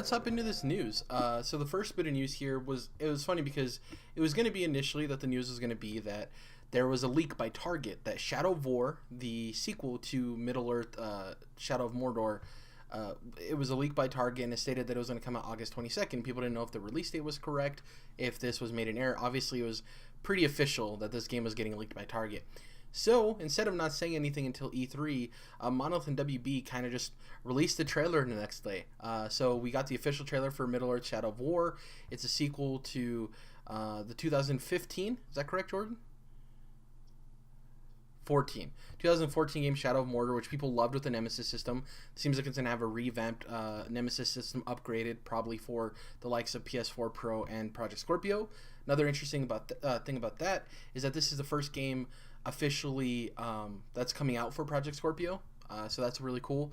let's hop into this news. So the first bit of news here was funny because it was going to be initially that the news was going to be that there was a leak by Target that Shadow of War, the sequel to Middle Earth, Shadow of Mordor, it was a leak by Target and it stated that it was going to come out August 22nd. People didn't know if the release date was correct, if this was made in error. Obviously, it was pretty official that this game was getting leaked by Target. So, instead of not saying anything until E3, Monolith and WB kind of just released the trailer the next day. So, we got the official trailer for Middle-earth Shadow of War. It's a sequel to the 2015. Is that correct, Jordan? 2014 game Shadow of Mordor, which people loved with the Nemesis system. Seems like it's going to have a revamped Nemesis system, upgraded probably for the likes of PS4 Pro and Project Scorpio. Another interesting thing about that is that this is the first game officially that's coming out for Project Scorpio. So that's really cool.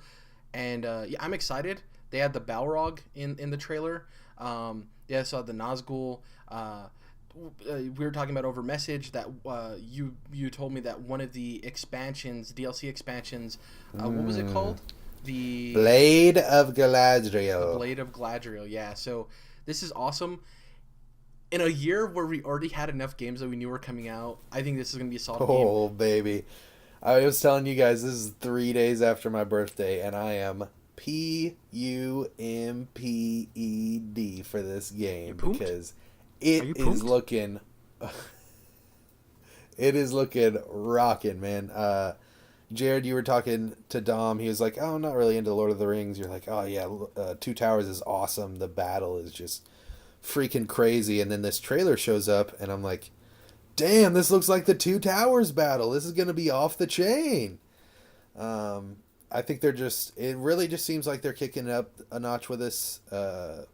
And yeah, I'm excited. They had the Balrog in the trailer. Yeah, I saw the Nazgul. We were talking about over message that you told me that one of the expansions, DLC expansions, what was it called? The Blade of Galadriel. The Blade of Galadriel, yeah. So this is awesome. In a year where we already had enough games that we knew were coming out, I think this is going to be a solid game. Oh, baby. I was telling you guys, this is 3 days after my birthday, and I am PUMPED for this game because it is looking rocking, man. Jared, you were talking to Dom. He was like, oh, I'm not really into Lord of the Rings. You're like, oh, yeah, Two Towers is awesome. The battle is just freaking crazy. And then this trailer shows up, and I'm like, damn, this looks like the Two Towers battle. This is going to be off the chain. I think it really just seems like they're kicking it up a notch with this, for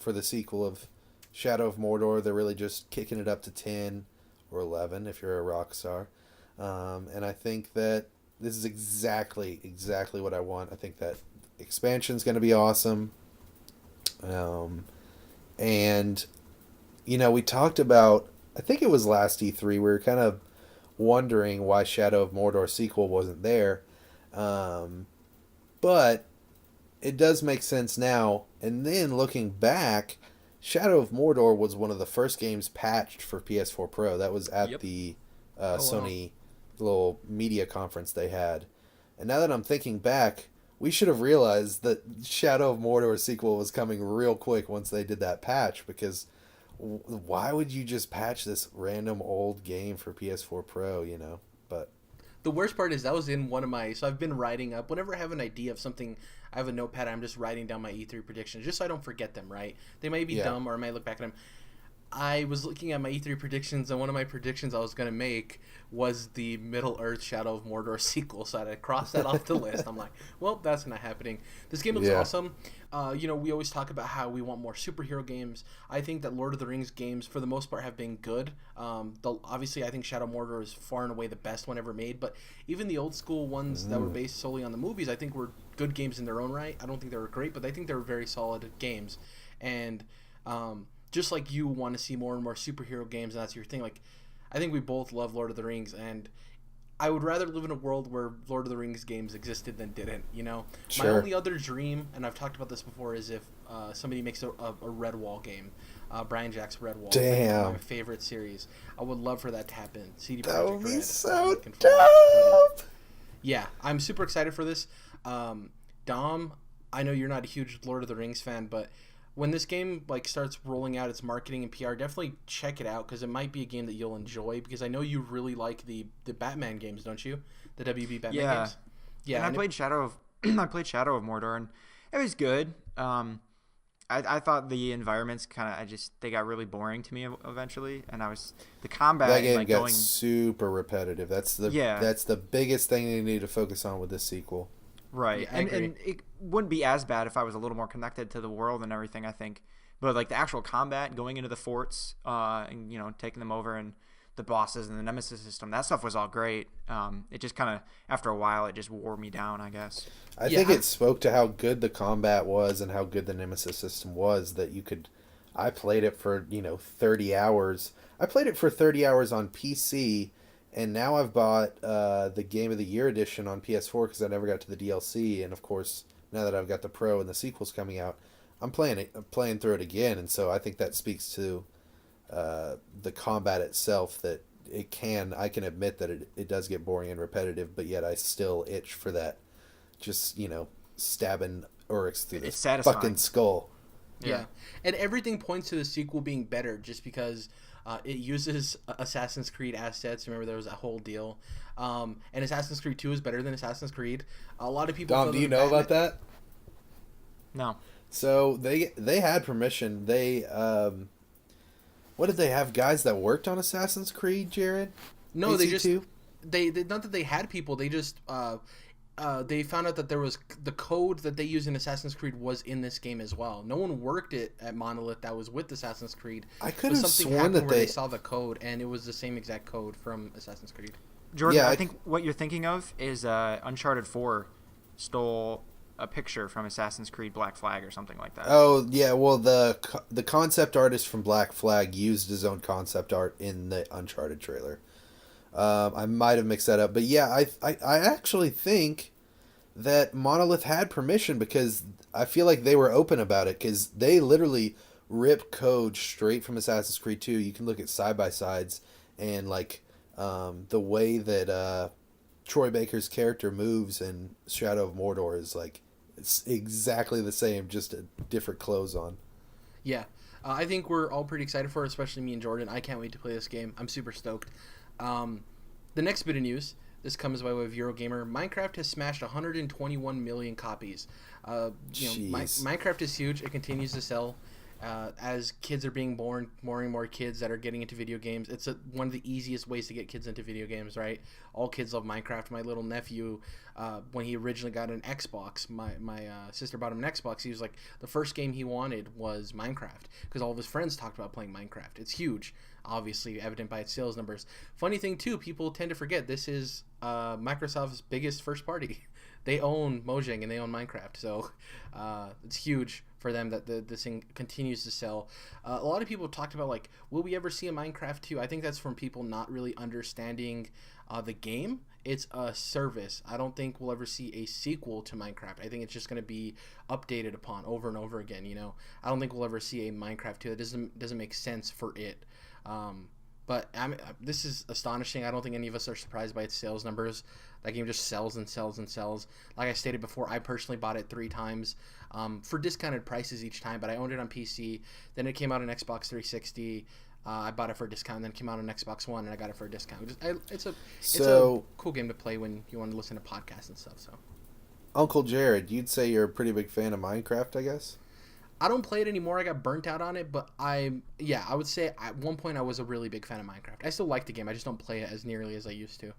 the sequel of Shadow of Mordor. They're really just kicking it up to 10 or 11 if you're a rock star. And I think that this is exactly what I want. I think that expansion's going to be awesome. And, we talked about, I think it was last E3, we were kind of wondering why Shadow of Mordor sequel wasn't there. But it does make sense now. And then looking back, Shadow of Mordor was one of the first games patched for PS4 Pro. That was at the Sony little media conference they had. And now that I'm thinking back, we should have realized that Shadow of Mordor sequel was coming real quick once they did that patch, because why would you just patch this random old game for PS4 Pro, But the worst part is that was in one of my... So I've been writing up... Whenever I have an idea of something, I have a notepad, I'm just writing down my E3 predictions, just so I don't forget them, right? They might be dumb, or I might look back at them. I was looking at my E3 predictions, and one of my predictions I was going to make was the Middle-earth Shadow of Mordor sequel, so I had to cross that off the list. I'm like, well, that's not happening. This game looks awesome. We always talk about how we want more superhero games. I think that Lord of the Rings games, for the most part, have been good. Obviously, I think Shadow of Mordor is far and away the best one ever made, but even the old-school ones that were based solely on the movies, I think were good games in their own right. I don't think they were great, but I think they were very solid games. And... just like you want to see more and more superhero games, and that's your thing. Like, I think we both love Lord of the Rings, and I would rather live in a world where Lord of the Rings games existed than didn't, Sure. My only other dream, and I've talked about this before, is if somebody makes a Redwall game. Brian Jack's Redwall. Damn. My favorite series. I would love for that to happen. CD That Projekt would be Red, so dope! Yeah, I'm super excited for this. Dom, I know you're not a huge Lord of the Rings fan, but... when this game starts rolling out its marketing and PR, definitely check it out, because it might be a game that you'll enjoy, because I know you really like the Batman games, don't you? The WB Batman games. Yeah. And I played Shadow of Mordor, and it was good. I thought the environments they got really boring to me eventually, and the combat. That game got super repetitive. That's the biggest thing they need to focus on with this sequel. Right, yeah, and it wouldn't be as bad if I was a little more connected to the world and everything, I think. But the actual combat, going into the forts, and taking them over, and the bosses and the Nemesis system, that stuff was all great. It just kind of, after a while, it just wore me down, I guess. I think it spoke to how good the combat was and how good the Nemesis system was that you could. I played it for 30 hours. I played it for 30 hours on PC. And now I've bought the Game of the Year edition on PS4 because I never got to the DLC. And, of course, now that I've got the Pro and the sequels coming out, I'm playing through it again, and so I think that speaks to the combat itself, that I can admit that it does get boring and repetitive, but yet I still itch for that, just, stabbing Oryx through this fucking skull. Yeah. And everything points to the sequel being better just because it uses Assassin's Creed assets. Remember, there was that whole deal. And Assassin's Creed 2 is better than Assassin's Creed. A lot of people... Dom, do you know about that? No. So they had permission. They what did they have, guys that worked on Assassin's Creed, Jared? No, AC2? they not that they had people. They just they found out that there was the code that they use in Assassin's Creed was in this game as well. No one worked it at Monolith that was with Assassin's Creed. I could have sworn that they saw the code and it was the same exact code from Assassin's Creed. Jordan, I think what you're thinking of is Uncharted 4 stole a picture from Assassin's Creed Black Flag or something like that. Oh yeah, well the concept artist from Black Flag used his own concept art in the Uncharted trailer. I might have mixed that up, but yeah, I actually think that Monolith had permission because I feel like they were open about it, because they literally rip code straight from Assassin's Creed 2. You can look at side by sides and like the way that Troy Baker's character moves in Shadow of Mordor is like it's exactly the same, just a different clothes on. Yeah, I think we're all pretty excited for it, especially me and Jordan. I can't wait to play this game. I'm super stoked. The next bit of news, this comes by way of Eurogamer. Minecraft has smashed 121 million copies. Minecraft is huge. It continues to sell. As kids are being born, more and more kids that are getting into video games. It's one of the easiest ways to get kids into video games, right? All kids love Minecraft. My little nephew, when he originally got an Xbox, my sister bought him an Xbox. He was like, the first game he wanted was Minecraft because all of his friends talked about playing Minecraft. It's huge, obviously evident by its sales numbers. Funny thing too, people tend to forget this is Microsoft's biggest first party. They own Mojang and they own Minecraft, so it's huge for them that this thing continues to sell. A lot of people talked about, like, will we ever see a Minecraft 2? I think that's from people not really understanding the game. It's a service. I don't think we'll ever see a sequel to Minecraft. I think it's just going to be updated upon over and over again, I don't think we'll ever see a Minecraft 2. That doesn't make sense for it. But this is astonishing. I don't think any of us are surprised by its sales numbers. That game just sells and sells and sells. Like I stated before, I personally bought it 3 times for discounted prices each time, but I owned it on PC. Then it came out on Xbox 360. I bought it for a discount. Then it came out on Xbox One, and I got it for a discount. It's a cool game to play when you want to listen to podcasts and stuff. So, Uncle Jared, you'd say you're a pretty big fan of Minecraft, I guess? I don't play it anymore. I got burnt out on it, but I would say at one point I was a really big fan of Minecraft. I still like the game. I just don't play it as nearly as I used to.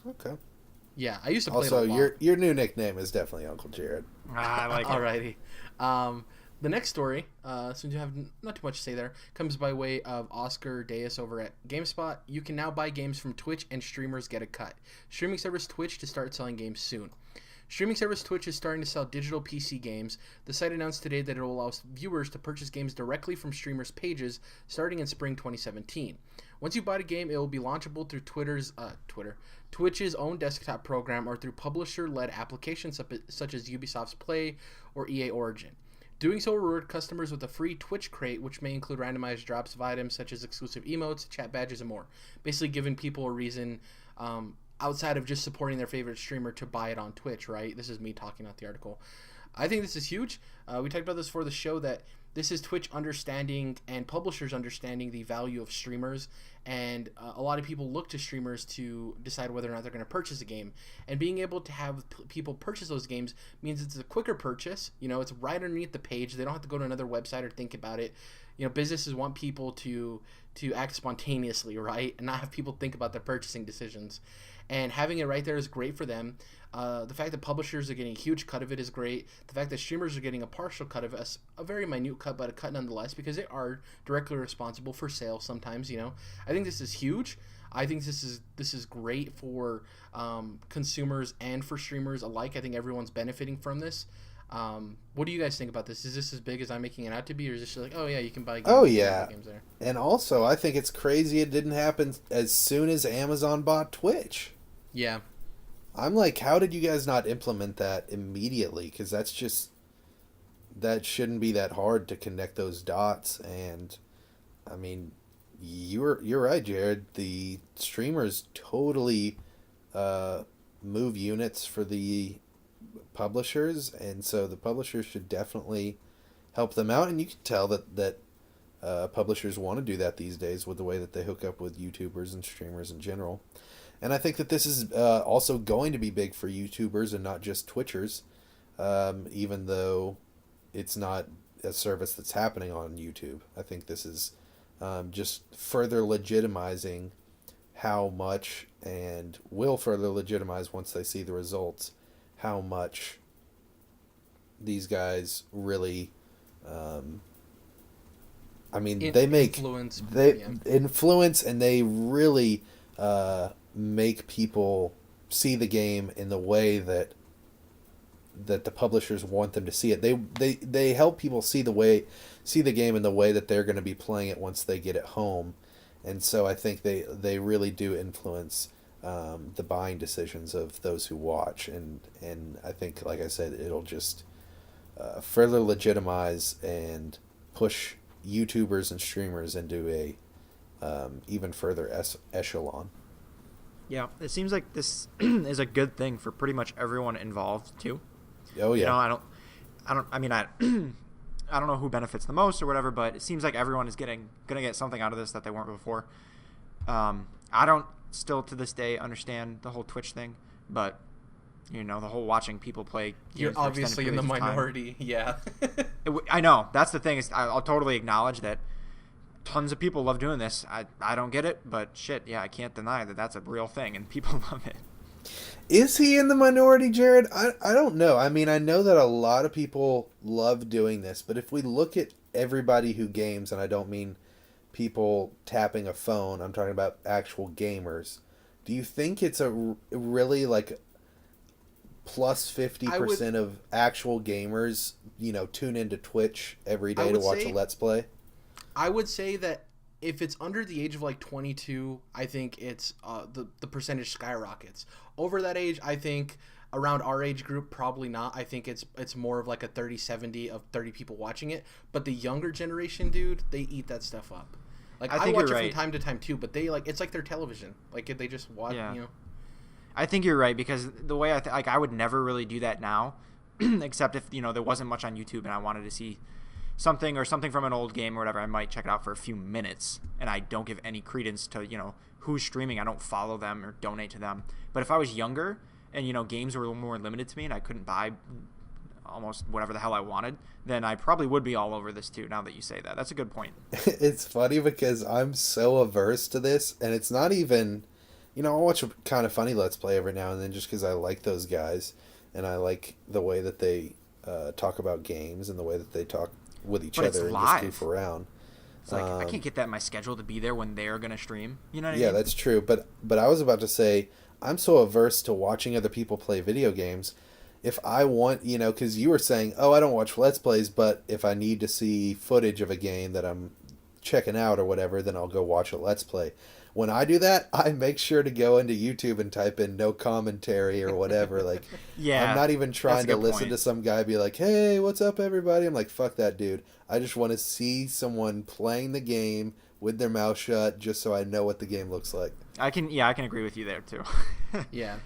Okay. Yeah, I used to play it a lot. Also, your new nickname is definitely Uncle Jared. I like it. Alrighty. The next story, since you have not too much to say there, comes by way of Oscar Deus over at GameSpot. You can now buy games from Twitch and streamers get a cut. Streaming service Twitch to start selling games soon. Streaming service Twitch is starting to sell digital PC games. The site announced today that it will allow viewers to purchase games directly from streamers' pages starting in spring 2017. Once you buy a game, it will be launchable through Twitch's own desktop program or through publisher-led applications such as Ubisoft's Play or EA Origin. Doing so will reward customers with a free Twitch crate, which may include randomized drops of items such as exclusive emotes, chat badges, and more. Basically giving people a reason outside of just supporting their favorite streamer to buy it on Twitch, right? This is me talking about the article. I think this is huge. We talked about this for the show, that this is Twitch understanding and publishers understanding the value of streamers, and a lot of people look to streamers to decide whether or not they're going to purchase a game. And being able to have people purchase those games means it's a quicker purchase. It's right underneath the page. They don't have to go to another website or think about it. Businesses want people to act spontaneously, right? And not have people think about their purchasing decisions. And having it right there is great for them. The fact that publishers are getting a huge cut of it is great. The fact that streamers are getting a partial cut of it, a very minute cut, but a cut nonetheless, because they are directly responsible for sales sometimes, I think this is huge. I think this is great for consumers and for streamers alike. I think everyone's benefiting from this. What do you guys think about this? Is this as big as I'm making it out to be, or is this just like, oh yeah, you can buy games, games there? And also, I think it's crazy it didn't happen as soon as Amazon bought Twitch. Yeah. I'm like, how did you guys not implement that immediately? Because that's just that shouldn't be that hard to connect those dots. And I mean, you're right, Jared. The streamers totally move units for the publishers, and so the publishers should definitely help them out. And you can tell that publishers want to do that these days with the way that they hook up with YouTubers and streamers in general. And I think that this is also going to be big for YouTubers and not just Twitchers, even though it's not a service that's happening on YouTube. I think this is just further legitimizing how much, and will further legitimize once they see the results, how much these guys really, I mean, they make influence, and they really make people see the game in the way that the publishers want them to see it. They help people see the game in the way that they're going to be playing it once they get it home. And so I think they really do influence the buying decisions of those who watch. And I think, like I said, it'll just further legitimize and push YouTubers and streamers into a even further echelon. Yeah, it seems like this is a good thing for pretty much everyone involved too. Oh yeah. I mean, I don't know who benefits the most or whatever, but it seems like everyone is gonna get something out of this that they weren't before. I don't still to this day understand the whole Twitch thing, but the whole watching people play games. You're obviously in the minority. Yeah. I know, that's the thing, is I'll totally acknowledge that tons of people love doing this. I don't get it, but shit, yeah, I can't deny that that's a real thing and people love it. Is he in the minority, Jared? I don't know. I mean, I know that a lot of people love doing this, but if we look at everybody who games, and I don't mean people tapping a phone, I'm talking about actual gamers, do you think it's a really like plus 50% of actual gamers, tune into Twitch every day to watch a Let's Play? I would say that if it's under the age of like 22, I think it's the percentage skyrockets. Over that age, I think around our age group, probably not. I think it's more of like a 30-70 of 30 people watching it. But the younger generation, dude, they eat that stuff up. Like I watch it from time to time too, but they it's like their television. Like they just watch, I think you're right, because the way I would never really do that now, except if there wasn't much on YouTube and I wanted to see something from an old game or whatever. I might check it out for a few minutes, and I don't give any credence to who's streaming. I don't follow them or donate to them. But if I was younger and games were a little more limited to me and I couldn't buy almost whatever the hell I wanted, then I probably would be all over this too. Now that you say that, that's a good point. It's funny because I'm so averse to this, and it's not even, I'll watch a kind of funny Let's Play every now and then just because I like those guys and I like the way that they talk about games and the way that they talk with each other and just goof around. It's like I can't get that in my schedule to be there when they're gonna stream. You know what I mean? Yeah, that's true. But I was about to say, I'm so averse to watching other people play video games. If I want, because you were saying, oh, I don't watch Let's Plays, but if I need to see footage of a game that I'm checking out or whatever, then I'll go watch a Let's Play. When I do that, I make sure to go into YouTube and type in no commentary or whatever. Like, yeah, I'm not even trying to listen to some guy be like, hey, what's up, everybody? I'm like, fuck that, dude. I just want to see someone playing the game with their mouth shut just so I know what the game looks like. I can agree with you there, too. Yeah.